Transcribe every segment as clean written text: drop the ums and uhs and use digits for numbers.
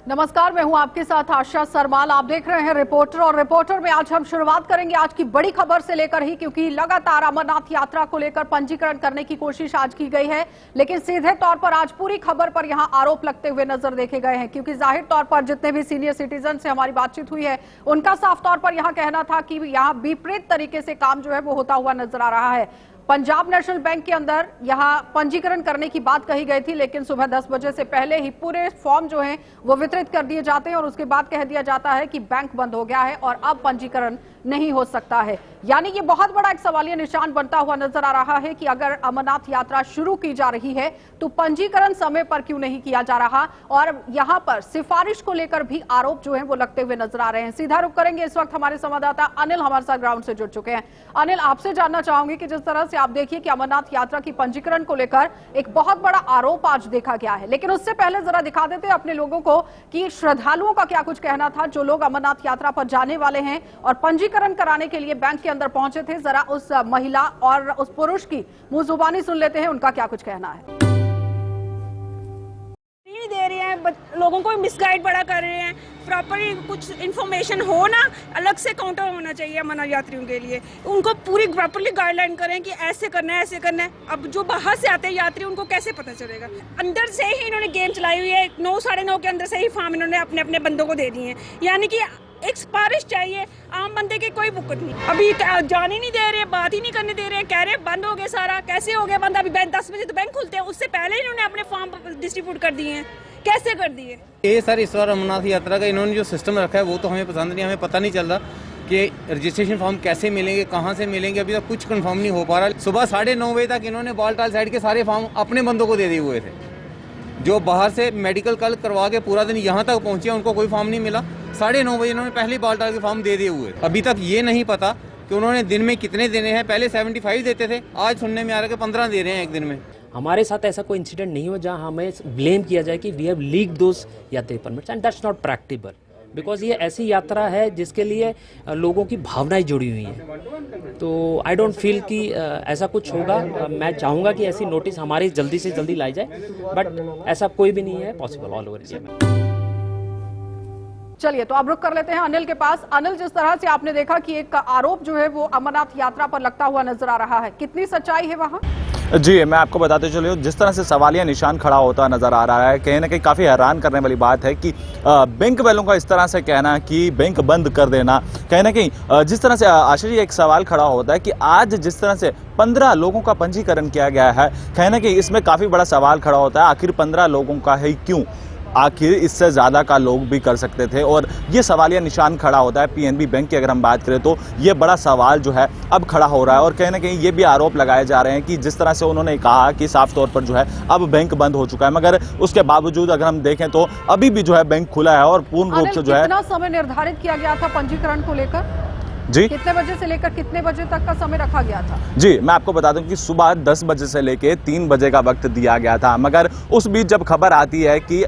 नमस्कार, मैं हूं आपके साथ आशा सरमाल। आप देख रहे हैं रिपोर्टर और रिपोर्टर में आज हम शुरुआत करेंगे आज की बड़ी खबर से लेकर ही, क्योंकि लगातार अमरनाथ यात्रा को लेकर पंजीकरण करने की कोशिश आज की गई है, लेकिन सीधे तौर पर आज पूरी खबर पर यहां आरोप लगते हुए नजर देखे गए हैं। क्योंकि जाहिर तौर पर जितने भी सीनियर सिटीजन से हमारी बातचीत हुई है, उनका साफ तौर पर यहां कहना था कि यहां विपरीत तरीके से काम जो है वो होता हुआ नजर आ रहा है। पंजाब नेशनल बैंक के अंदर यहां पंजीकरण करने की बात कही गई थी, लेकिन सुबह 10 बजे से पहले ही पूरे फॉर्म जो हैं वो वितरित कर दिए जाते हैं और उसके बाद कह दिया जाता है कि बैंक बंद हो गया है और अब पंजीकरण नहीं हो सकता है। यानी ये बहुत बड़ा एक सवालिया निशान बनता हुआ नजर आ रहा है कि अगर अमरनाथ यात्रा शुरू की जा रही है तो पंजीकरण समय पर क्यों नहीं किया जा रहा, और यहां पर सिफारिश को लेकर भी आरोप जो है वो लगते हुए नजर आ रहे हैं। सीधा रुख करेंगे, इस वक्त हमारे संवाददाता अनिल हमारे साथ ग्राउंड से जुड़ चुके हैं। अनिल, आपसे जानना चाहूंगी कि जिस तरह से आप देखिए कि अमरनाथ यात्रा की पंजीकरण को लेकर एक बहुत बड़ा आरोप आज देखा गया है, लेकिन उससे पहले जरा दिखा देते अपने लोगों को कि श्रद्धालुओं का क्या कुछ कहना था, जो लोग अमरनाथ यात्रा पर जाने वाले हैं और पंजीकरण कराने के लिए बैंक के अंदर पहुंचे थे। जरा उस महिला और उस पुरुष की मुंह जुबानी सुन लेते हैं, उनका क्या कुछ कहना है। नहीं दे रहे हैं, लोगों को मिसगाइड बड़ा कर रहे हैं। प्रॉपर कुछ इन्फॉर्मेशन हो ना, अलग से काउंटर होना चाहिए अमरनाथ यात्रियों के लिए। उनको पूरी प्रॉपरली गाइडलाइन करें कि ऐसे करना है, ऐसे करना है। अब जो बाहर से आते हैं यात्री, उनको कैसे पता चलेगा? अंदर से ही इन्होंने गेम चलाई हुई है। 9 साढ़े 9 के अंदर से ही फॉर्म इन्होंने अपने अपने बंदों को दे दिए हैं। यानी कि एक सिफारिश चाहिए, आम बंदे की कोई बुकत नहीं। अभी जाने नहीं दे रहे, बात ही नहीं करने दे रहे, कह रहे बंद हो गया सारा। कैसे हो गया बंद? अभी 10 बजे तो बैंक खुलते हैं, उससे पहले इन्होंने अपने फॉर्म डिस्ट्रीब्यूट कर दिए हैं। कैसे कर दिए ये सर? इस बार अमरनाथ यात्रा का इन्होंने जो सिस्टम रखा है वो तो हमें पसंद नहीं। हमें पता नहीं चल रहा कि रजिस्ट्रेशन फॉर्म कैसे मिलेंगे, कहाँ से मिलेंगे, अभी तक कुछ कंफर्म नहीं हो पा रहा। सुबह 9:30 बजे तक इन्होंने बालटाल साइड के सारे फॉर्म अपने बंदों को दे दिए हुए थे। जो बाहर से मेडिकल कल करवा के पूरा दिन यहाँ तक पहुँचे, उनको कोई फॉर्म नहीं मिला। 9:30 बजे इन्होंने पहले बालटाल के फॉर्म दे दिए हुए। अभी तक ये नहीं पता कि उन्होंने दिन में कितने देने हैं। पहले 75 देते थे, आज सुनने में आ रहा है कि 15 दे रहे हैं एक दिन में। हमारे साथ ऐसा कोई इंसिडेंट नहीं हो जहां हमें ब्लेम किया जाए कि वी हैव लीक दोस यात्री permits, and that's not practical, because ये ऐसी यात्रा है जिसके लिए लोगों की भावनाएं जुड़ी हुई हैं। तो आई डोंट फील कि ऐसा कुछ होगा। मैं चाहूँगा कि ऐसी नोटिस हमारी जल्दी से जल्दी लाई जाए, बट ऐसा कोई भी नहीं है पॉसिबल ऑल ओवर इंडिया में। चलिए, तो अब रुक कर लेते हैं अनिल के पास। अनिल, जिस तरह से आपने देखा कि एक आरोप जो है वो अमरनाथ यात्रा पर लगता हुआ नजर आ रहा है, कितनी सच्चाई है वहां? जी, मैं आपको बताते चलिए, जिस तरह से सवालिया निशान खड़ा होता नजर आ रहा है, कहीं ना कहीं काफ़ी हैरान करने वाली बात है कि बैंक वालों का इस तरह से कहना कि बैंक बंद कर देना, कहीं ना कहीं जिस तरह से आशा जी एक सवाल खड़ा होता है कि आज जिस तरह से 15 लोगों का पंजीकरण किया गया है, कहीं ना कहीं इसमें काफ़ी बड़ा सवाल खड़ा होता है, आखिर 15 लोगों का है क्यों? आखिर इससे ज़्यादा का लोग भी कर सकते थे, और ये सवालिया निशान खड़ा होता है। पीएनबी बैंक की अगर हम बात करें तो ये बड़ा सवाल जो है अब खड़ा हो रहा है, और कहीं ना कहीं ये भी आरोप लगाए जा रहे हैं कि जिस तरह से उन्होंने कहा कि साफ तौर पर जो है अब बैंक बंद हो चुका है, मगर उसके बावजूद अगर हम देखें तो अभी भी जो है बैंक खुला है और पूर्ण रूप से जो है। कितना समय निर्धारित किया गया था पंजीकरण को लेकर? जी, कितने बजे से लेकर कितने बजे तक का समय रखा गया था? जी, मैं आपको बता दूं कि सुबह 10 बजे से लेकर 3 बजे का वक्त दिया गया था, मगर उस बीच जब खबर आती है कि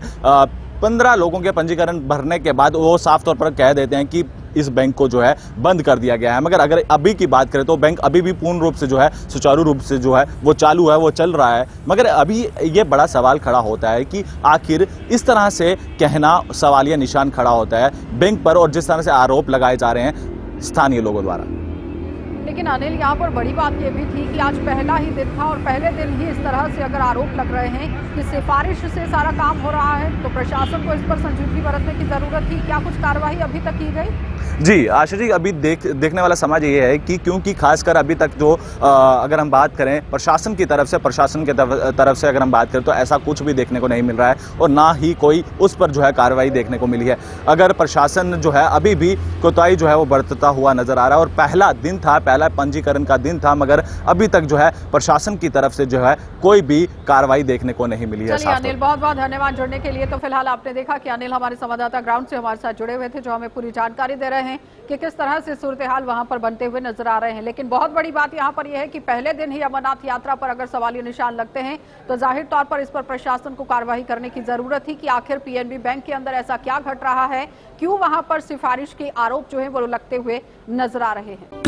15 लोगों के पंजीकरण भरने के बाद वो साफ तौर पर कह देते हैं कि इस बैंक को जो है बंद कर दिया गया है। मगर अगर अभी की बात करें तो बैंक अभी भी पूर्ण रूप से जो है सुचारू रूप से जो है वो चालू है, वो चल रहा है। मगर अभी ये बड़ा सवाल खड़ा होता है कि आखिर इस तरह से कहना सवालिया निशान खड़ा होता है बैंक पर, और जिस तरह से आरोप लगाए जा रहे हैं स्थानीय लोगों द्वारा। लेकिन अनिल, यहाँ पर बड़ी बात ये भी थी कि आज पहला ही दिन था और पहले दिन ही इस तरह से अगर आरोप लग रहे हैं कि सिफारिश से सारा काम हो रहा है, तो प्रशासन को इस पर संजीदगी बरतने की जरूरत थी। क्या कुछ कार्रवाई अभी तक की गई? जी आशा जी, अभी देखने वाला समाज ये है कि क्योंकि खासकर अभी तक जो अगर हम बात करें प्रशासन की तरफ से अगर हम बात करें तो ऐसा कुछ भी देखने को नहीं मिल रहा है, और ना ही कोई उस पर जो है कार्रवाई देखने को मिली है। अगर प्रशासन जो है अभी भी कोताही जो है वो बरतता हुआ नजर आ रहा है, और पहला दिन था, पहला पंजीकरण का दिन था, मगर अभी तक जो है प्रशासन की तरफ से जो है कोई भी कार्रवाई देखने को नहीं मिली है। चलिए अनिल, बहुत बहुत धन्यवाद जुड़ने के लिए। तो फिलहाल आपने देखा कि अनिल हमारे संवाददाता ग्राउंड से हमारे साथ जुड़े हुए थे, जो हमें पूरी जानकारी दे रहे हैं कि किस तरह से सूरत हाल वहां पर बनते हुए नजर आ रहे हैं। लेकिन बहुत बड़ी बात यहां पर यह है कि पहले दिन ही अमरनाथ यात्रा पर अगर सवालिया निशान लगते हैं तो जाहिर तौर पर इस पर प्रशासन को कार्रवाई करने की जरूरत थी कि आखिर पीएनबी बैंक के अंदर ऐसा क्या घट रहा है, क्यों वहां पर सिफारिश के आरोप जो है वो लगते हुए नजर आ रहे हैं।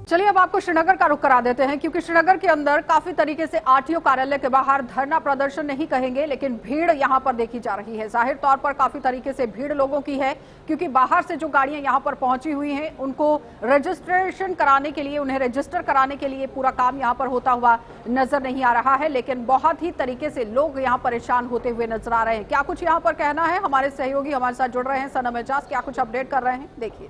चलिए अब आपको श्रीनगर का रुख करा देते हैं, क्योंकि श्रीनगर के अंदर काफी तरीके से आरटीओ कार्यालय के बाहर धरना प्रदर्शन नहीं कहेंगे, लेकिन भीड़ यहां पर देखी जा रही है। जाहिर तौर पर काफी तरीके से भीड़ लोगों की है, क्योंकि बाहर से जो गाड़ियां यहां पर पहुंची हुई हैं उनको रजिस्ट्रेशन कराने के लिए, उन्हें रजिस्टर कराने के लिए पूरा काम यहां पर होता हुआ नजर नहीं आ रहा है। लेकिन बहुत ही तरीके से लोग यहां परेशान होते हुए नजर आ रहे हैं। क्या कुछ यहां पर कहना है, हमारे सहयोगी हमारे साथ जुड़ रहे हैं, सनम एजाज, क्या कुछ अपडेट कर रहे हैं, देखिए।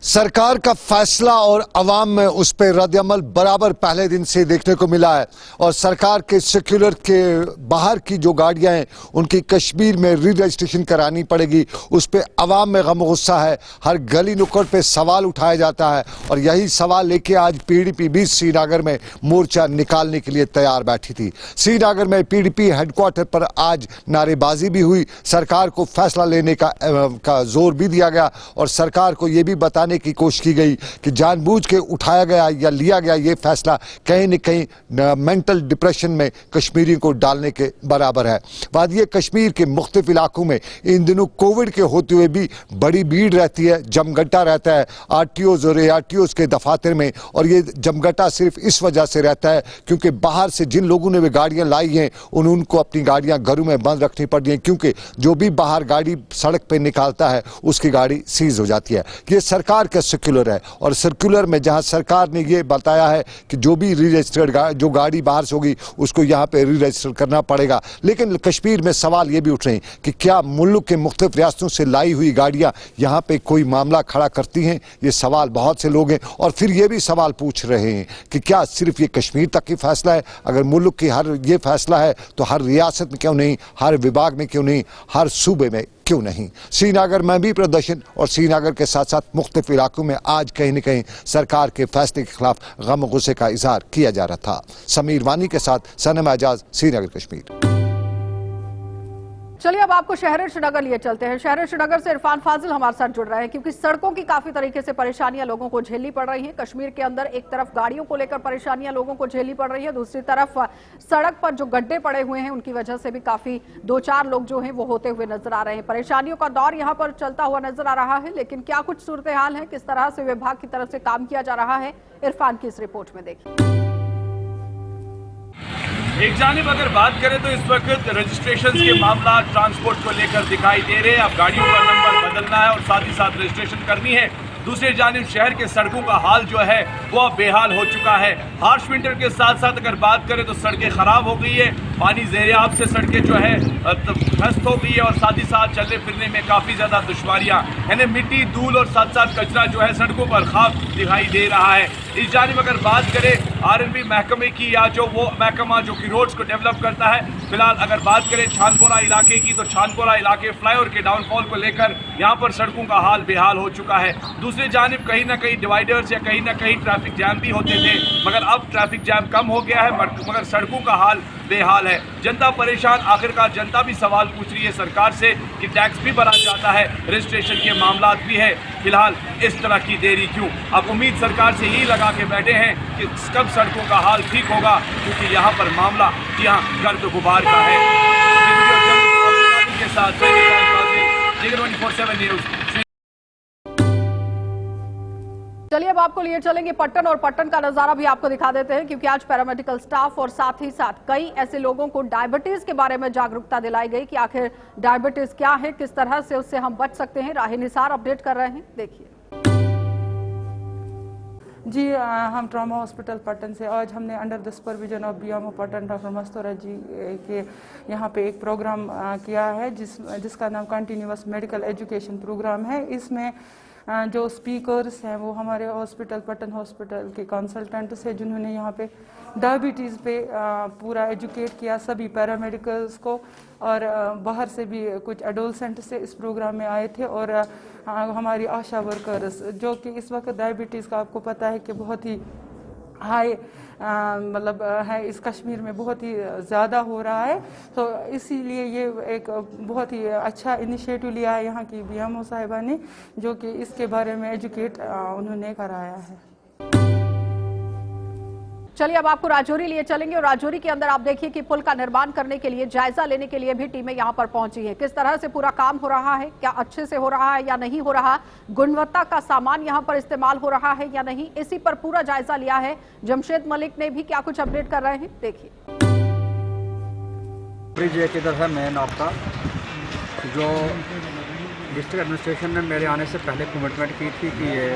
सरकार का फैसला और अवाम में उस पर रद्द-ए-अमल बराबर पहले दिन से देखने को मिला है और सरकार के सर्कुलर के बाहर की जो गाड़ियां हैं उनकी कश्मीर में री रजिस्ट्रेशन करानी पड़ेगी, उस पर अवाम में गम गुस्सा है। हर गली नुक्कड़ पे सवाल उठाया जाता है और यही सवाल लेके आज पीडीपी भी श्रीनगर में मोर्चा निकालने के लिए तैयार बैठी थी। श्रीनगर में पीडीपी हेडक्वार्टर पर आज नारेबाजी भी हुई, सरकार को फैसला लेने का जोर भी दिया गया और सरकार को यह भी बताने की कोशिश की गई कि जानबूझ के उठाया गया या लिया गया ये फैसला कहीं न कहीं मेंटल डिप्रेशन में कश्मीरियों को डालने के बराबर है। वादिय कश्मीर के मुख्तलिफ इलाकों में इन दिनों कोविड के होते हुए भी बड़ी भीड़ रहती है, जमघटा रहता है आरटीओज और एआरटीओज के दफातर में, और ये जमघटा सिर्फ इस वजह से रहता है क्योंकि बाहर से जिन लोगों ने वे गाड़ियां लाई हैं उनको अपनी गाड़ियां घरों में बंद रखनी पड़ती हैं, क्योंकि जो भी बाहर गाड़ी सड़क पर निकालता है उसकी गाड़ी सीज हो जाती है। ये सरकार का सर्कुलर है और सर्कुलर में जहां सरकार ने यह बताया है कि जो भी री रजिस्टर्ड जो गाड़ी बाहर से होगी उसको यहां पे री रजिस्टर करना पड़ेगा। लेकिन कश्मीर में सवाल ये भी उठ रहे हैं कि क्या मुल्क के मुख्तलिफ रियासतों से लाई हुई गाड़ियां यहां पे कोई मामला खड़ा करती हैं? ये सवाल बहुत से लोग हैं और फिर ये भी सवाल पूछ रहे हैं कि क्या सिर्फ ये कश्मीर तक की फैसला है? अगर मुल्क की हर ये फैसला है तो हर रियासत में क्यों नहीं, हर विभाग में क्यों नहीं, हर सूबे में क्यों नहीं? श्रीनगर में भी प्रदर्शन और श्रीनगर के साथ साथ मुख्तलिफ इलाकों में आज कहीं न कहीं सरकार के फैसले के खिलाफ गम गुस्से का इजहार किया जा रहा था। समीर वानी के साथ सनम एजाज, श्रीनगर कश्मीर। चलिए अब आपको शहर श्रीनगर लिए चलते हैं। शहर श्रीनगर से इरफान फाजिल हमारे साथ जुड़ रहे हैं, क्योंकि सड़कों की काफी तरीके से परेशानियां लोगों को झेलनी पड़ रही हैं। कश्मीर के अंदर एक तरफ गाड़ियों को लेकर परेशानियां लोगों को झेलनी पड़ रही है, दूसरी तरफ सड़क पर जो गड्ढे पड़े हुए हैं उनकी वजह से भी काफी 2-4 लोग जो हैं वो होते हुए नजर आ रहे हैं। परेशानियों का दौर यहाँ पर चलता हुआ नजर आ रहा है, लेकिन क्या कुछ सूरत हाल है, किस तरह से विभाग की तरफ से काम किया जा रहा है, इरफान की इस रिपोर्ट में देखिए। एक जानिब अगर बात करें तो इस वक्त रजिस्ट्रेशन के मामला ट्रांसपोर्ट को लेकर दिखाई दे रहे हैं। अब गाड़ियों का नंबर बदलना है और साथ ही साथ रजिस्ट्रेशन करनी है। दूसरी जानिब शहर के सड़कों का हाल जो है वो अब बेहाल हो चुका है। हार्श विंटर के साथ साथ अगर बात करें तो सड़कें खराब हो गई है, पानी ज़ेर-ए-आब से सड़कें जो है ध्वस्त हो गई है और साथ ही साथ चलने फिरने में काफ़ी ज़्यादा दुश्वारियाँ, यानी मिट्टी, धूल और साथ साथ कचरा जो है सड़कों पर खाक दिखाई दे रहा है। इस जानिब अगर बात करें आरएनबी महकमे की या जो वो महकमा जो कि रोड्स को डेवलप करता है, फिलहाल अगर बात करें छानपोरा इलाके की तो छानपोरा इलाके फ्लाईओवर के डाउनफॉल को लेकर यहाँ पर सड़कों का हाल बेहाल हो चुका है। दूसरी जानिब कहीं ना कहीं डिवाइडर्स या कहीं ना कहीं ट्रैफिक जैम भी होते थे, मगर अब ट्रैफिक जैम कम हो गया है, मगर सड़कों का हाल बेहाल है। जनता परेशान, आखिरकार जनता भी सवाल पूछ रही है सरकार से कि टैक्स भी भरा जाता है, रजिस्ट्रेशन के मामला भी है, फिलहाल इस तरह की देरी क्यों? अब उम्मीद सरकार से यही लगा के बैठे हैं कि कब सड़कों का हाल ठीक होगा, क्योंकि यहाँ पर मामला यहाँ गर्द गुबार का है। के साथ 24/7 न्यूज़। चलिए अब आपको लिए चलेंगे पट्टन, और पट्टन का नजारा भी आपको दिखा देते हैं, क्योंकि आज पैरामेडिकल स्टाफ और साथ ही साथ कई ऐसे लोगों को डायबिटीज के बारे में जागरूकता दिलाई गई कि आखिर डायबिटीज क्या है, किस तरह से उससे हम बच सकते हैं। राही निसार अपडेट कर रहे हैं, देखिए। जी हम ट्रॉमा हॉस्पिटल पट्टन से आज हमने under the supervision of BMO Pattan doctor Mastura ji के यहाँ पे एक प्रोग्राम किया है जिसका नाम कंटिन्यूअस मेडिकल एजुकेशन प्रोग्राम है। इसमें जो स्पीकर्स हैं वो हमारे हॉस्पिटल पट्टन हॉस्पिटल के कंसल्टेंट्स हैं, जिन्होंने यहाँ पे डायबिटीज़ पे पूरा एजुकेट किया सभी पैरामेडिकल्स को, और बाहर से भी कुछ एडोलसेंट से इस प्रोग्राम में आए थे, और हमारी आशा वर्कर्स जो कि इस वक्त डायबिटीज़ का आपको पता है कि बहुत ही हाई मतलब है इस कश्मीर में बहुत ही ज़्यादा हो रहा है, तो इसीलिए ये एक बहुत ही अच्छा इनिशिएटिव लिया है यहाँ की बीएमओ साहिबा ने, जो कि इसके बारे में एजुकेट उन्होंने कराया है। चलिए अब आपको राजौरी लिए चलेंगे और राजौरी के अंदर आप देखिए कि पुल का निर्माण करने के लिए, जायजा लेने के लिए भी टीमें यहां पर पहुंची है। किस तरह से पूरा काम हो रहा है, क्या अच्छे से हो रहा है या नहीं हो रहा, गुणवत्ता का सामान यहां पर इस्तेमाल हो रहा है या नहीं, इसी पर पूरा जायजा लिया है। जमशेद मलिक ने भी क्या कुछ अपडेट कर रहे हैं, देखिए। ब्रिज एक इधर है मेन आपका, जो डिस्ट्रिक्ट एडमिनिस्ट्रेशन ने मेरे आने से पहले कमिटमेंट की थी कि ये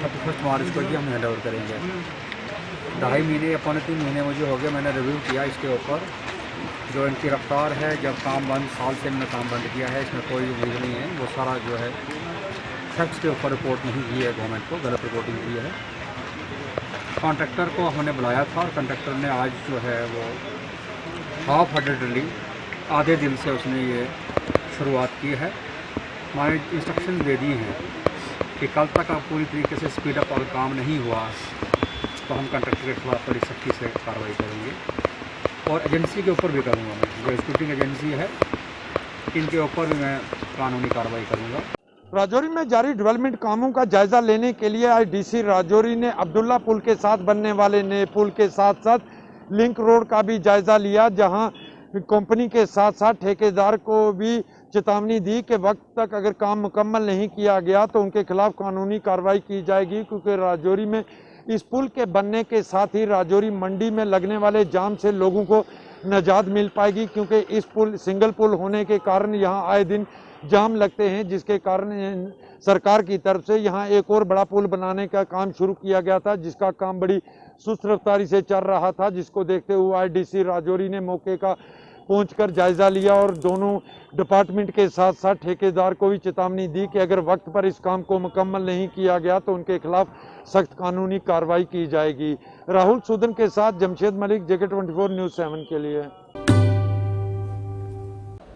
31 मार्च को ही हम हैंड ओवर करेंगे। 2.5 महीने या 3 महीने मुझे हो गए, मैंने रिव्यू किया इसके ऊपर। जो इनकी रफ्तार है, जब काम बंद, साल से इन्होंने काम बंद किया है, इसमें कोई उम्मीद नहीं है। वो सारा जो है फैक्ट्स के ऊपर रिपोर्ट नहीं की है, गवर्नमेंट को गलत रिपोर्टिंग की है। कॉन्ट्रैक्टर को हमने बुलाया था और कॉन्ट्रैक्टर ने आज जो है वो हाफ हार्टेडली आधे दिन से उसने ये शुरुआत की है। हमारे इंस्ट्रक्शन दे दी हैं कि कल तक आप पूरी तरीके से स्पीड अप और काम नहीं हुआ तो हम कॉन्ट्रैक्टर के खिलाफ बड़ी सख्ती से कार्रवाई करेंगे। और एजेंसी के ऊपर भी करूँगा मैं, जो एग्जीक्यूटिंग एजेंसी है इनके ऊपर भी मैं कानूनी कार्रवाई करूँगा। राजौरी में जारी डेवलपमेंट कामों का जायजा लेने के लिए आज डीसी राजौरी ने अब्दुल्ला पुल के साथ बनने वाले नए पुल के साथ साथ लिंक रोड का भी जायजा लिया, जहां कंपनी के साथ साथ ठेकेदार को भी चेतावनी दी कि वक्त तक अगर काम मुकम्मल नहीं किया गया तो उनके खिलाफ कानूनी कार्रवाई की जाएगी। क्योंकि राजौरी में इस पुल के बनने के साथ ही राजौरी मंडी में लगने वाले जाम से लोगों को निजात मिल पाएगी, क्योंकि इस पुल सिंगल पुल होने के कारण यहाँ आए दिन जाम लगते हैं, जिसके कारण सरकार की तरफ से यहाँ एक और बड़ा पुल बनाने का काम शुरू किया गया था, जिसका काम बड़ी सुस्त रफ्तारी से चल रहा था, जिसको देखते हुए आज डीसी राजौरी ने मौके का पहुंचकर जायजा लिया और दोनों डिपार्टमेंट के साथ साथ ठेकेदार को भी चेतावनी दी कि अगर वक्त पर इस काम को मुकम्मल नहीं किया गया तो उनके खिलाफ सख्त कानूनी कार्रवाई की जाएगी। राहुल सूदन के साथ जमशेद मलिक, JK24 न्यूज़ 7 के लिए।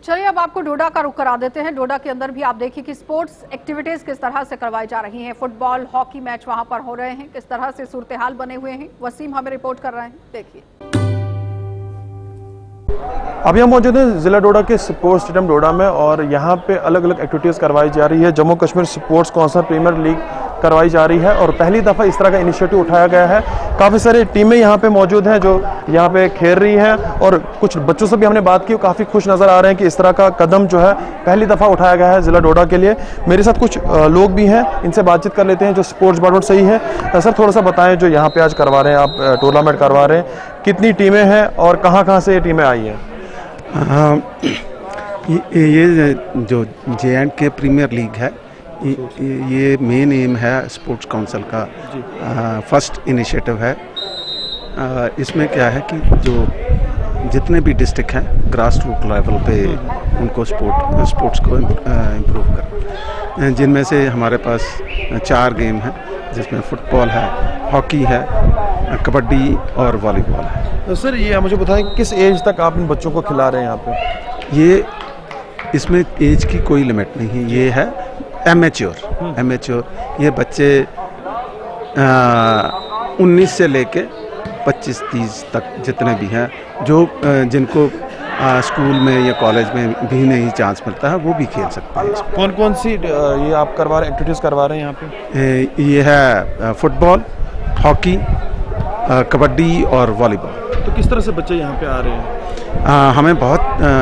चलिए अब आपको डोडा का रुख करा देते हैं। डोडा के अंदर भी आप देखिए कि स्पोर्ट्स एक्टिविटीज किस तरह से करवाई जा रही हैं। फुटबॉल, हॉकी मैच वहां पर हो रहे हैं, किस तरह से सूरत हाल बने हुए हैं, वसीम हमें रिपोर्ट कर रहे हैं, देखिए। अभी हम मौजूद हैं जिला डोडा के स्पोर्ट्स स्टेडियम डोडा में और यहाँ पे अलग अलग एक्टिविटीज़ करवाई जा रही है। Jammu Kashmir sports council premier league करवाई जा रही है और पहली दफ़ा इस तरह का इनिशिएटिव उठाया गया है। काफ़ी सारी टीमें यहाँ पे मौजूद हैं जो यहाँ पे खेल रही हैं और कुछ बच्चों से भी हमने बात की, काफ़ी खुश नज़र आ रहे हैं कि इस तरह का कदम जो है पहली दफ़ा उठाया गया है जिला डोडा के लिए। मेरे साथ कुछ लोग भी हैं, इनसे बातचीत कर लेते हैं जो स्पोर्ट्स डिपार्टमेंट सही है। सर थोड़ा सा बताएं, जो यहाँ पे आज करवा रहे हैं आप, टूर्नामेंट करवा रहे हैं, कितनी टीमें हैं और कहाँ से ये टीमें आई हैं? ये जो J&K प्रीमियर लीग है, ये मेन एम है स्पोर्ट्स काउंसिल का, फर्स्ट इनिशिएटिव है। इसमें क्या है कि जो जितने भी डिस्ट्रिक्ट हैं ग्रास रूट लेवल पे उनको स्पोर्ट्स को इम्प्रूव कर, जिनमें से हमारे पास 4 गेम हैं, जिसमें फुटबॉल है, हॉकी है, कबड्डी और वॉलीबॉल है। तो सर ये मुझे बताएं किस एज तक आप इन बच्चों को खिला रहे हैं यहाँ पे? ये इसमें एज की कोई लिमिट नहीं, ये है एमेच्योर। ये बच्चे 19 से लेके 25-30 तक जितने भी हैं, जो जिनको स्कूल में या कॉलेज में भी नहीं चांस मिलता है वो भी खेल सकते हैं। कौन कौन सी ये आप करवा रहे एक्टिविटीज़ करवा रहे हैं यहाँ पे? ये है फुटबॉल, हॉकी, कबड्डी और वॉलीबॉल। तो किस तरह से बच्चे यहाँ पे आ रहे हैं? हमें बहुत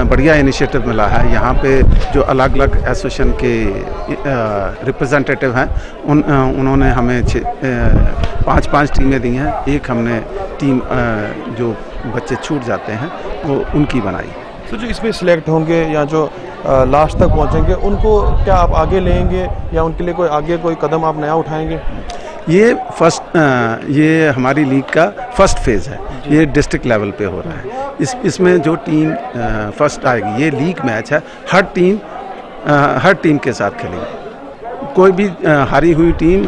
बढ़िया इनिशिएटिव मिला है। यहाँ पे जो अलग अलग एसोसिएशन के रिप्रेजेंटेटिव हैं उन्होंने हमें 5 टीमें दी हैं। एक हमने टीम जो बच्चे छूट जाते हैं वो उनकी बनाई। तो जो इसमें सिलेक्ट होंगे या जो लास्ट तक पहुँचेंगे उनको क्या आप आगे लेंगे या उनके लिए कोई कदम आप नया उठाएंगे? ये हमारी लीग का फर्स्ट फेज़ है, ये डिस्ट्रिक्ट लेवल पे हो रहा है। इसमें जो टीम फर्स्ट आएगी, ये लीग मैच है, हर टीम के साथ खेलेंगे, कोई भी हारी हुई टीम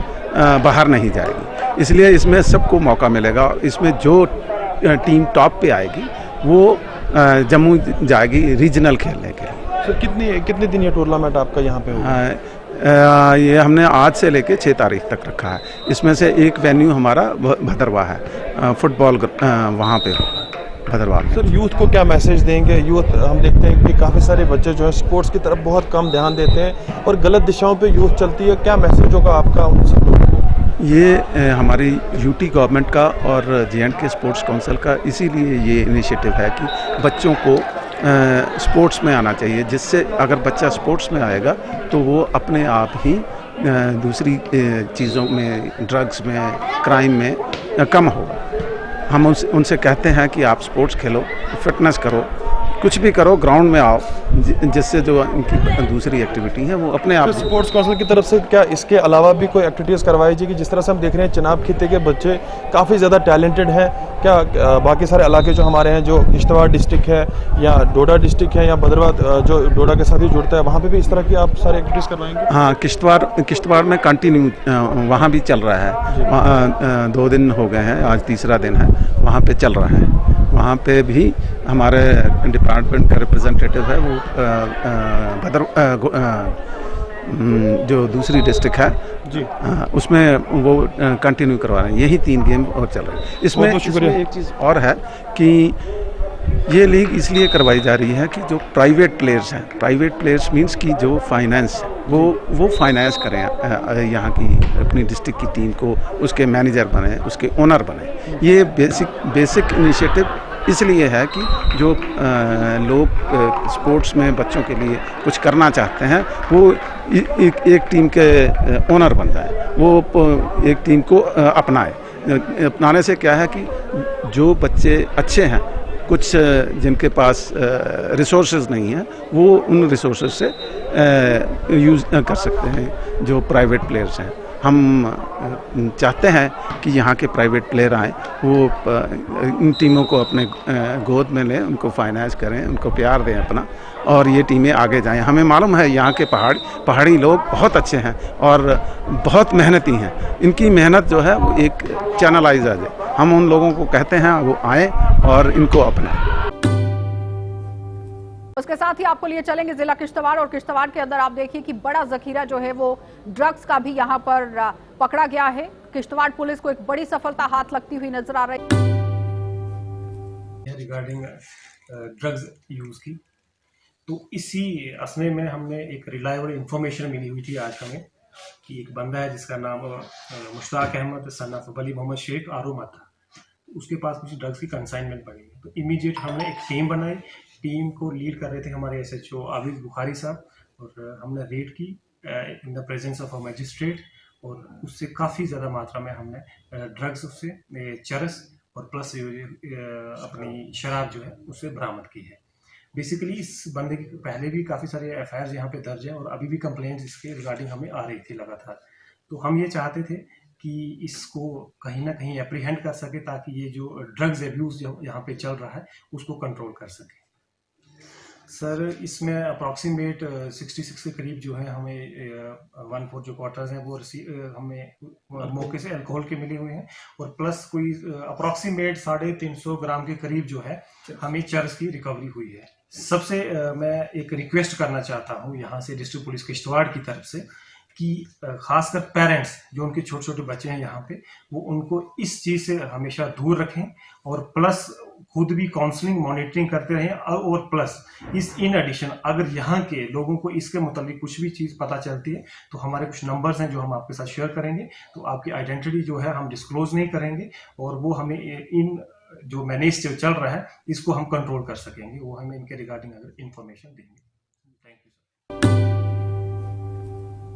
बाहर नहीं जाएगी, इसलिए इसमें सबको मौका मिलेगा। इसमें जो टीम टॉप पे आएगी वो जम्मू जाएगी रीजनल खेलने के लिए। सर कितने दिन ये टूर्नामेंट आपका यहाँ पे होगा? ये हमने आज से लेके 6 तारीख तक रखा है। इसमें से एक वेन्यू हमारा भदरवा है, फुटबॉल वहाँ पे होगा भदरवा में। सर यूथ को क्या मैसेज देंगे? यूथ हम देखते हैं कि काफ़ी सारे बच्चे जो है स्पोर्ट्स की तरफ बहुत कम ध्यान देते हैं और गलत दिशाओं पे यूथ चलती है, क्या मैसेज होगा आपका उन सब लोगों को? ये हमारी यूटी गवर्नमेंट का और जे.एंड.के स्पोर्ट्स काउंसिल का इसीलिए ये इनिशिएटिव है कि बच्चों को स्पोर्ट्स में आना चाहिए, जिससे अगर बच्चा स्पोर्ट्स में आएगा तो वो अपने आप ही दूसरी चीज़ों में, ड्रग्स में, क्राइम में कम होगा। हम उनसे कहते हैं कि आप स्पोर्ट्स खेलो, फिटनेस करो, कुछ भी करो, ग्राउंड में आओ, जिससे जो इनकी दूसरी एक्टिविटी है वो अपने आप। तो स्पोर्ट्स काउंसिल की तरफ से क्या इसके अलावा भी कोई एक्टिविटीज़ करवाई जाएगी? जिस तरह से हम देख रहे हैं चिनाब खित्ते के बच्चे काफ़ी ज़्यादा टैलेंटेड हैं, क्या बाकी सारे इलाके जो हमारे हैं, जो किश्तवाड़ डिस्ट्रिक्ट है या डोडा डिस्ट्रिक्ट है या भद्रवाह जो डोडा के साथ ही जुड़ता है, वहाँ पे भी इस तरह की आप सारी एक्टिविटीज़ करवाएंगे? हाँ, किश्तवाड़ में कंटिन्यू वहाँ भी चल रहा है। 2 दिन हो गए हैं, आज तीसरा दिन है, वहाँ पे चल रहा है। वहाँ पे भी हमारे डिपार्टमेंट का रिप्रेजेंटेटिव है, वो जो दूसरी डिस्ट्रिक्ट है जी, उसमें वो कंटिन्यू करवा रहे हैं। यही 3 गेम और चल रहे हैं। इसमें एक चीज़ और है कि ये लीग इसलिए करवाई जा रही है कि जो प्राइवेट प्लेयर्स हैं, प्राइवेट प्लेयर्स मींस कि जो फाइनेंस वो फाइनेंस करें यहाँ की अपनी डिस्ट्रिक्ट की टीम को, उसके मैनेजर बने, उसके ओनर बने। ये बेसिक इनिशिएटिव इसलिए है कि जो लोग स्पोर्ट्स में बच्चों के लिए कुछ करना चाहते हैं, वो एक टीम के ओनर बन जाए, वो एक टीम को अपनाए। अपनाने से क्या है कि जो बच्चे अच्छे हैं, कुछ जिनके पास रिसोर्सेज नहीं हैं, वो उन रिसोर्सेज से यूज़ कर सकते हैं जो प्राइवेट प्लेयर्स हैं। हम चाहते हैं कि यहाँ के प्राइवेट प्लेयर आएँ, वो इन टीमों को अपने गोद में लें, उनको फाइनेंस करें, उनको प्यार दें अपना, और ये टीमें आगे जाएं। हमें मालूम है यहाँ के पहाड़ी लोग बहुत अच्छे हैं और बहुत मेहनती हैं। इनकी मेहनत जो है वो एक चैनलाइज आ जाए। हम उन लोगों को कहते हैं वो आएँ और इनको अपनाएं। उसके साथ ही आपको लिए चलेंगे जिला किश्तवाड़, और किश्तवाड़ के अंदर आप देखिए कि बड़ा जखीरा जो है वो ड्रग्स का भी यहाँ पर पकड़ा गया है। किश्तवाड़ पुलिस को एक बड़ी सफलता हाथ लगती हुई नजर आ रही है रिगार्डिंग ड्रग्स यूज की। तो इसी असमे में हमने एक रिलायबल इंफॉर्मेशन मिली हुई थी आज हमें कि एक बंदा है जिसका नाम मुश्ताक अहमद सन ऑफ वली मोहम्मद शेख आरोमा था, उसके पास कुछ ड्रग्स की कंसाइनमेंट पड़ी है। तो इमीडिएट हमने एक टीम बनाई। टीम को लीड कर रहे थे हमारे SHO आबिद बुखारी साहब, और हमने रेड की in the presence of a magistrate, और उससे काफ़ी ज़्यादा मात्रा में हमने ड्रग्स, उससे चरस और प्लस अपनी शराब जो है उससे बरामद की है। बेसिकली इस बंदे की पहले भी काफ़ी सारे FIR यहाँ पे दर्ज हैं और अभी भी कंप्लेंट्स इसके रिगार्डिंग हमें आ रही थी लगातार। तो हम ये चाहते थे कि इसको कहीं ना कहीं एप्रीहेंड कर सके, ताकि ये जो ड्रग्स एब्यूज़ यहाँ पे चल रहा है उसको कंट्रोल कर सके। सर, इसमें अप्रॉक्सीमेट 66 के करीब जो है हमें 1/4 जो क्वार्टर्स हैं वो हमें मौके से अल्कोहल के मिले हुए हैं, और प्लस कोई अप्रॉक्सीमेट 350 ग्राम के करीब जो है हमें चरस की रिकवरी हुई है। सबसे मैं एक रिक्वेस्ट करना चाहता हूँ यहाँ से डिस्ट्रिक्ट पुलिस किश्तवाड़ की तरफ से कि खासकर पेरेंट्स जो उनके छोटे छोटे बच्चे हैं यहाँ पे, वो उनको इस चीज़ से हमेशा दूर रखें, और प्लस खुद भी काउंसलिंग मॉनिटरिंग करते रहें। और प्लस इस इन एडिशन अगर यहाँ के लोगों को इसके मुताबिक कुछ भी चीज़ पता चलती है तो हमारे कुछ नंबर्स हैं जो हम आपके साथ शेयर करेंगे। तो आपकी आइडेंटिटी जो है हम डिस्क्लोज नहीं करेंगे, और वो हमें इन जो मैनेज जो चल रहा है इसको हम कंट्रोल कर सकेंगे, वो हमें इनके रिगार्डिंग अगर इंफॉर्मेशन देंगे।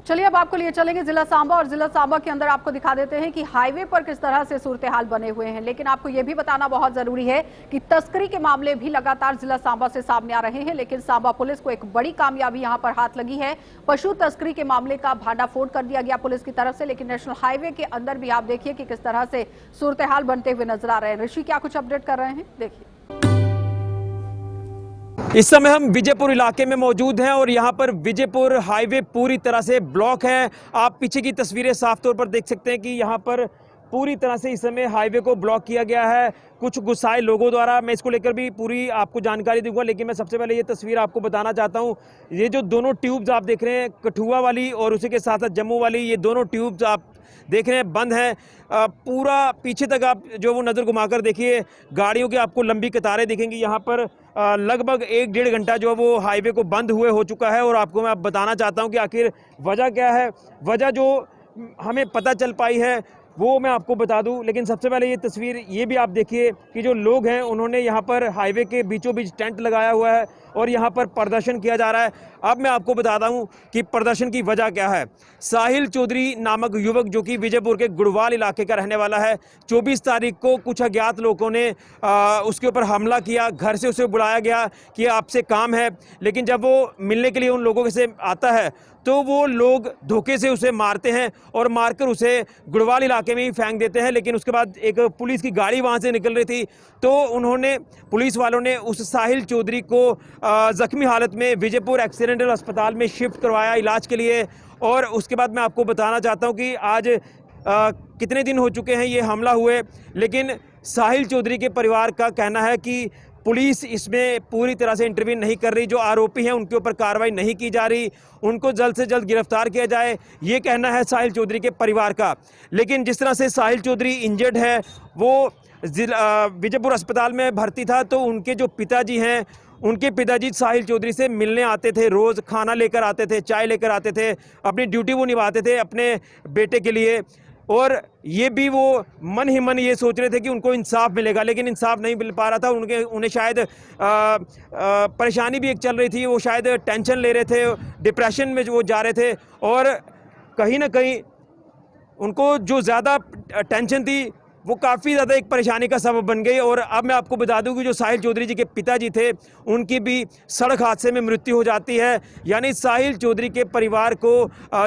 चलिए अब आपको लिए चलेंगे जिला सांबा, और जिला सांबा के अंदर आपको दिखा देते हैं कि हाईवे पर किस तरह से सूरत हाल बने हुए हैं। लेकिन आपको यह भी बताना बहुत जरूरी है कि तस्करी के मामले भी लगातार जिला सांबा से सामने आ रहे हैं, लेकिन सांबा पुलिस को एक बड़ी कामयाबी यहां पर हाथ लगी है। पशु तस्करी के मामले का भांडाफोड़ कर दिया गया पुलिस की तरफ से, लेकिन नेशनल हाईवे के अंदर भी आप देखिए कि किस तरह से सूरत हाल बनते हुए नजर आ रहे हैं। ऋषि क्या कुछ अपडेट कर रहे हैं, देखिए। इस समय हम विजयपुर इलाके में मौजूद हैं और यहाँ पर विजयपुर हाईवे पूरी तरह से ब्लॉक है। आप पीछे की तस्वीरें साफ तौर पर देख सकते हैं कि यहाँ पर पूरी तरह से इस समय हाईवे को ब्लॉक किया गया है कुछ गुस्साए लोगों द्वारा। मैं इसको लेकर भी पूरी आपको जानकारी दूंगा, लेकिन मैं सबसे पहले ये तस्वीर आपको बताना चाहता हूँ। ये जो दोनों ट्यूब्स आप देख रहे हैं, कठुआ वाली और उसी के साथ साथ जम्मू वाली, ये दोनों ट्यूब्स आप देख रहे हैं बंद हैं। पूरा पीछे तक आप जो वो नज़र घुमाकर देखिए, गाड़ियों की आपको लंबी कतारें दिखेंगी। यहाँ पर लगभग 1-1.5 घंटा जो है वो हाईवे को बंद हुए हो चुका है, और आपको मैं बताना चाहता हूँ कि आखिर वजह क्या है। वजह जो हमें पता चल पाई है वो मैं आपको बता दूं। लेकिन सबसे पहले ये तस्वीर ये भी आप देखिए कि जो लोग हैं उन्होंने यहाँ पर हाईवे के बीचों बीच टेंट लगाया हुआ है और यहाँ पर प्रदर्शन किया जा रहा है। अब मैं आपको बताता हूँ कि प्रदर्शन की वजह क्या है। साहिल चौधरी नामक युवक जो कि विजयपुर के गुड़वाल इलाके का रहने वाला है, 24 तारीख को कुछ अज्ञात लोगों ने उसके ऊपर हमला किया। घर से उसे बुलाया गया कि आपसे काम है, लेकिन जब वो मिलने के लिए उन लोगों से आता है तो वो लोग धोखे से उसे मारते हैं और मारकर उसे गुड़वाल इलाके में ही फेंक देते हैं। लेकिन उसके बाद एक पुलिस की गाड़ी वहां से निकल रही थी तो उन्होंने पुलिस वालों ने उस साहिल चौधरी को जख्मी हालत में विजयपुर एक्सीडेंटल अस्पताल में शिफ्ट करवाया इलाज के लिए। और उसके बाद मैं आपको बताना चाहता हूं कि आज कितने दिन हो चुके हैं ये हमला हुए, लेकिन साहिल चौधरी के परिवार का कहना है कि पुलिस इसमें पूरी तरह से इंटरवीन नहीं कर रही। जो आरोपी हैं उनके ऊपर कार्रवाई नहीं की जा रही, उनको जल्द से जल्द गिरफ्तार किया जाए, ये कहना है साहिल चौधरी के परिवार का। लेकिन जिस तरह से साहिल चौधरी इंजर्ड है, वो विजयपुर अस्पताल में भर्ती था, तो उनके जो पिताजी हैं उनके पिताजी साहिल चौधरी से मिलने आते थे, रोज़ खाना लेकर आते थे, चाय लेकर आते थे, अपनी ड्यूटी वो निभाते थे अपने बेटे के लिए। और ये भी वो मन ही मन ये सोच रहे थे कि उनको इंसाफ मिलेगा, लेकिन इंसाफ नहीं मिल पा रहा था। उन्हें शायद परेशानी भी एक चल रही थी, वो शायद टेंशन ले रहे थे, डिप्रेशन में वो जा रहे थे और कहीं ना कहीं उनको जो ज़्यादा टेंशन थी वो काफ़ी ज़्यादा एक परेशानी का सबब बन गई। और अब मैं आपको बता दूं कि जो साहिल चौधरी जी के पिताजी थे उनकी भी सड़क हादसे में मृत्यु हो जाती है। यानी साहिल चौधरी के परिवार को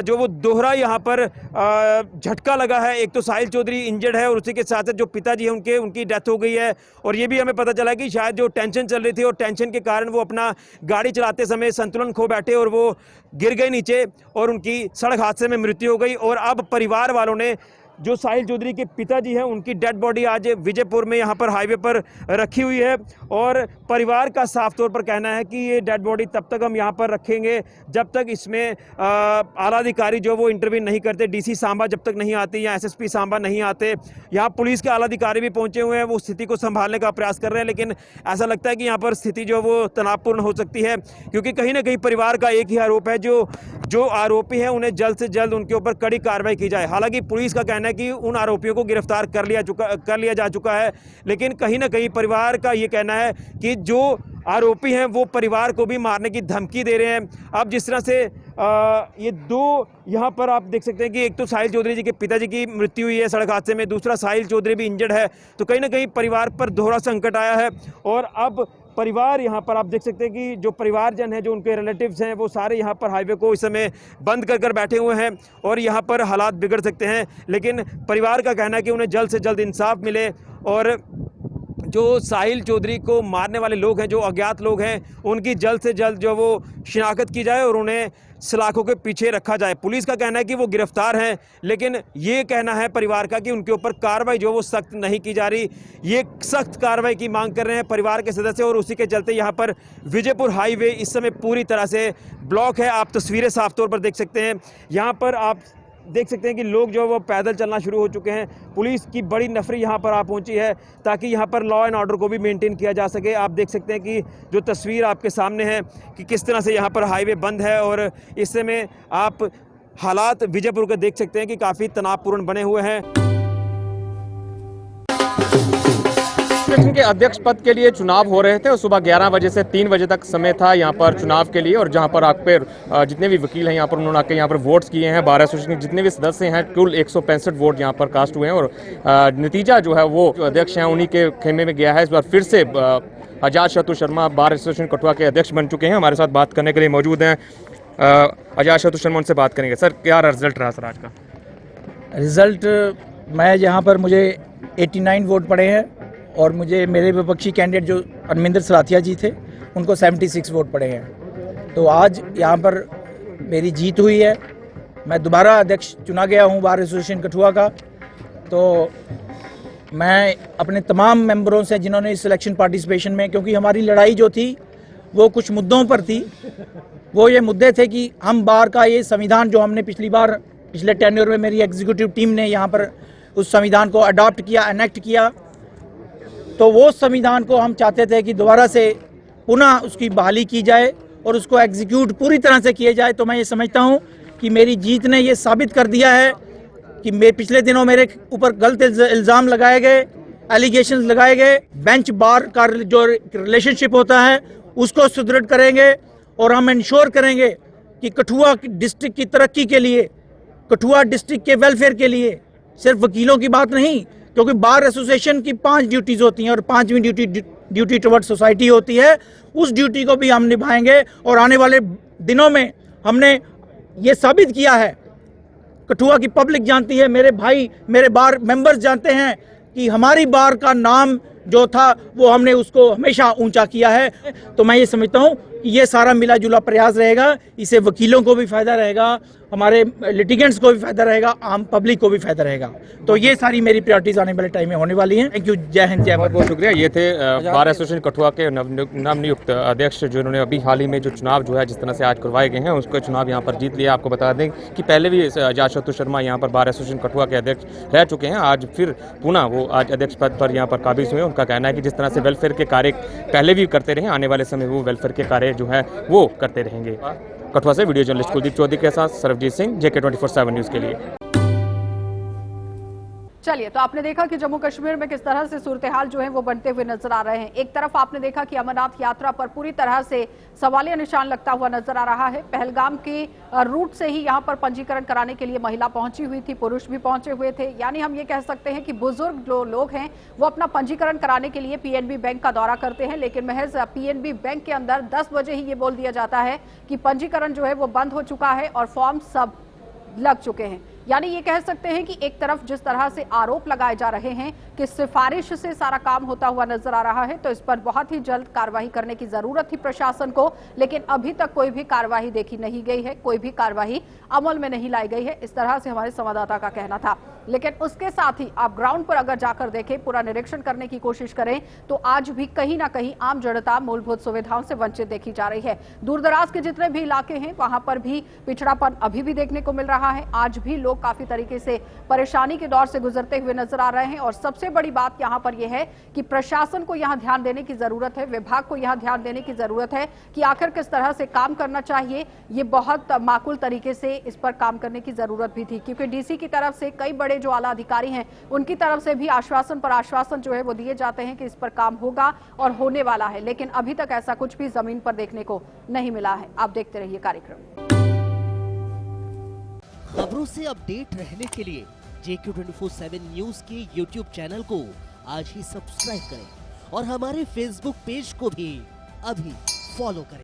जो वो दोहरा यहाँ पर झटका लगा है। एक तो साहिल चौधरी इंजर्ड है और उसी के साथ साथ जो पिताजी हैं उनकी डेथ हो गई है। और ये भी हमें पता चला कि शायद जो टेंशन चल रही थी और टेंशन के कारण वो अपना गाड़ी चलाते समय संतुलन खो बैठे और वो गिर गए नीचे और उनकी सड़क हादसे में मृत्यु हो गई। और अब परिवार वालों ने जो साहिल चौधरी के पिताजी हैं उनकी डेड बॉडी आज विजयपुर में यहाँ पर हाईवे पर रखी हुई है। और परिवार का साफ तौर पर कहना है कि ये डेड बॉडी तब तक हम यहाँ पर रखेंगे जब तक इसमें आला अधिकारी जो वो इंटरव्यू नहीं करते, डीसी सांबा जब तक नहीं आती या एसएसपी सांबा नहीं आते। यहाँ पुलिस के आला अधिकारी भी पहुँचे हुए हैं, वो स्थिति को संभालने का प्रयास कर रहे हैं, लेकिन ऐसा लगता है कि यहाँ पर स्थिति जो वो तनावपूर्ण हो सकती है, क्योंकि कहीं ना कहीं परिवार का एक ही आरोप है, जो आरोपी हैं उन्हें जल्द से जल्द उनके ऊपर कड़ी कार्रवाई की जाए। हालांकि पुलिस का कहना है कि उन आरोपियों को गिरफ्तार कर लिया जा चुका है, लेकिन कहीं ना कहीं परिवार का ये कहना है कि जो आरोपी हैं वो परिवार को भी मारने की धमकी दे रहे हैं। अब जिस तरह से ये दो यहाँ पर आप देख सकते हैं कि एक तो साहिल चौधरी जी के पिताजी की मृत्यु हुई है सड़क हादसे में, दूसरा साहिल चौधरी भी इंजर्ड है, तो कहीं ना कहीं परिवार पर दोहरा संकट आया है। और अब परिवार यहाँ पर आप देख सकते हैं कि जो परिवारजन हैं, जो उनके रिलेटिव्स हैं, वो सारे यहाँ पर हाईवे को इस समय बंद कर बैठे हुए हैं और यहाँ पर हालात बिगड़ सकते हैं। लेकिन परिवार का कहना है कि उन्हें जल्द से जल्द इंसाफ मिले और जो साहिल चौधरी को मारने वाले लोग हैं, जो अज्ञात लोग हैं, उनकी जल्द से जल्द जो वो शिनाख्त की जाए और उन्हें सलाखों के पीछे रखा जाए। पुलिस का कहना है कि वो गिरफ्तार हैं, लेकिन ये कहना है परिवार का कि उनके ऊपर कार्रवाई जो वो सख्त नहीं की जा रही। ये सख्त कार्रवाई की मांग कर रहे हैं परिवार के सदस्य और उसी के चलते यहाँ पर विजयपुर हाईवे इस समय पूरी तरह से ब्लॉक है। आप तस्वीरें साफ तौर पर देख सकते हैं, यहाँ पर आप देख सकते हैं कि लोग जो वो पैदल चलना शुरू हो चुके हैं। पुलिस की बड़ी नफरी यहाँ पर आ पहुँची है ताकि यहाँ पर लॉ एंड ऑर्डर को भी मेंटेन किया जा सके। आप देख सकते हैं कि जो तस्वीर आपके सामने है कि किस तरह से यहाँ पर हाईवे बंद है और इस समय आप हालात विजयपुर के देख सकते हैं कि काफ़ी तनावपूर्ण बने हुए हैं। के अध्यक्ष पद के लिए चुनाव हो रहे थे और सुबह 11 बजे से 3 बजे तक समय था यहाँ पर चुनाव के लिए। और जहाँ पर आप पे जितने भी वकील हैं यहाँ पर उन्होंने आके यहाँ पर वोट्स किए हैं। बार एसोसिएशन के जितने भी सदस्य हैं, कुल 165 वोट यहाँ पर कास्ट हुए हैं और नतीजा जो है वो जो अध्यक्ष हैं उन्हीं के खेमे में गया है। इस बार फिर से अजातशत्रु शर्मा बार एसोसिएशन कठुआ के अध्यक्ष बन चुके हैं। हमारे साथ बात करने के लिए मौजूद हैं अजातशत्रु शर्मा, उनसे बात करेंगे। सर, क्या रिजल्ट रहा सर आज का? रिजल्ट मैं यहाँ पर मुझे 89 वोट पड़े हैं और मुझे मेरे विपक्षी कैंडिडेट जो अरविंदर सलाथिया जी थे उनको 76 वोट पड़े हैं। तो आज यहाँ पर मेरी जीत हुई है, मैं दोबारा अध्यक्ष चुना गया हूँ बार एसोसिएशन कठुआ का। तो मैं अपने तमाम मेंबरों से जिन्होंने इस इलेक्शन पार्टिसिपेशन में, क्योंकि हमारी लड़ाई जो थी वो कुछ मुद्दों पर थी, वो ये मुद्दे थे कि हम बार का ये संविधान जो हमने पिछले टेन्योर में मेरी एग्जीक्यूटिव टीम ने यहाँ पर उस संविधान को अडॉप्ट किया, एनेक्ट किया, तो वो संविधान को हम चाहते थे कि दोबारा से पुनः उसकी बहाली की जाए और उसको एग्जीक्यूट पूरी तरह से किया जाए। तो मैं ये समझता हूँ कि मेरी जीत ने ये साबित कर दिया है कि पिछले दिनों मेरे ऊपर गलत इल्ज़ाम लगाए गए, एलिगेशंस लगाए गए। बेंच बार का जो रिलेशनशिप होता है उसको सुदृढ़ करेंगे और हम इंश्योर करेंगे कि कठुआ डिस्ट्रिक्ट की तरक्की के लिए, कठुआ डिस्ट्रिक्ट के वेलफेयर के लिए, सिर्फ वकीलों की बात नहीं, क्योंकि बार एसोसिएशन की 5 ड्यूटीज होती हैं और 5वीं ड्यूटी टुवर्ड सोसाइटी होती है, उस ड्यूटी को भी हम निभाएंगे। और आने वाले दिनों में हमने ये साबित किया है, कठुआ की पब्लिक जानती है, मेरे भाई, मेरे बार मेंबर्स जानते हैं कि हमारी बार का नाम जो था वो हमने उसको हमेशा ऊंचा किया है। तो मैं ये समझता हूँ कि ये सारा मिला जुला प्रयास रहेगा, इससे वकीलों को भी फायदा रहेगा, हमारे लिटिगेंट्स को भी फायदा रहेगा, आम पब्लिक को भी फायदा रहेगा। तो ये सारी मेरी प्रायोरिटीज आने वाले टाइम में होने वाली हैं। थैंक यू, जय हिंद, जय भारत। बहुत शुक्रिया। ये थे बार एसोसिएशन कठुआ के नवनियुक्त अध्यक्ष, जिन्होंने अभी हाल ही में जो चुनाव जो है जिस तरह से आज करवाए गए हैं उसको चुनाव यहाँ पर जीत लिया। आपको बता दें कि पहले भी जाशतु शर्मा यहाँ पर बार एसोसिएशन कठुआ के अध्यक्ष रह चुके हैं। आज फिर पुनः वो आज अध्यक्ष पद पर यहाँ पर काबिज हुए। उनका कहना है कि जिस तरह से वेलफेयर के कार्य पहले भी करते रहे, आने वाले समय वो वेलफेयर के कार्य जो है वो करते रहेंगे। कठुआ से वीडियो जर्नलिस्ट कुलदीप चौधरी के साथ सरबजीत सिंह, JK 24/7 न्यूज़ के लिए। चलिए, तो आपने देखा कि जम्मू कश्मीर में किस तरह से सूरत हाल जो है वो बनते हुए नजर आ रहे हैं। एक तरफ आपने देखा कि अमरनाथ यात्रा पर पूरी तरह से सवालिया निशान लगता हुआ नजर आ रहा है। पहलगाम के रूट से ही यहाँ पर पंजीकरण कराने के लिए महिला पहुंची हुई थी, पुरुष भी पहुंचे हुए थे। यानी हम ये कह सकते हैं कि बुजुर्ग जो लोग हैं वो अपना पंजीकरण कराने के लिए PNB बैंक का दौरा करते हैं, लेकिन महज PNB बैंक के अंदर 10 बजे ही ये बोल दिया जाता है कि पंजीकरण जो है वो बंद हो चुका है और फॉर्म सब लग चुके हैं। यानी ये कह सकते हैं कि एक तरफ जिस तरह से आरोप लगाए जा रहे हैं कि सिफारिश से सारा काम होता हुआ नजर आ रहा है, तो इस पर बहुत ही जल्द कार्रवाई करने की जरूरत थी प्रशासन को, लेकिन अभी तक कोई भी कार्रवाई देखी नहीं गई है, कोई भी कार्रवाई अमल में नहीं लाई गई है, इस तरह से हमारे संवाददाता का कहना था। लेकिन उसके साथ ही आप ग्राउंड पर अगर जाकर देखें, पूरा निरीक्षण करने की कोशिश करें, तो आज भी कहीं ना कहीं आम जनता मूलभूत सुविधाओं से वंचित देखी जा रही है। दूर दराज के जितने भी इलाके हैं वहां पर भी पिछड़ापन अभी भी देखने को मिल रहा है। आज भी लोग काफी तरीके से परेशानी के दौर से गुजरते हुए नजर आ रहे हैं। और सबसे बड़ी बात यहां पर यह है कि प्रशासन को यहां ध्यान देने की जरूरत है, विभाग को यहां ध्यान देने की जरूरत है कि आखिर किस तरह से काम करना चाहिए। ये बहुत माकूल तरीके से इस पर काम करने की जरूरत भी थी, क्योंकि DC की तरफ से कई बड़े जो आला अधिकारी हैं उनकी तरफ से भी आश्वासन पर आश्वासन जो है वो दिए जाते हैं कि इस पर काम होगा और होने वाला है, लेकिन अभी तक ऐसा कुछ भी जमीन पर देखने को नहीं मिला है। आप देखते रहिए कार्यक्रम। खबरों से अपडेट रहने के लिए JK 24/7 न्यूज़ के YouTube चैनल को आज ही सब्सक्राइब करें और हमारे Facebook पेज को भी अभी फॉलो करें।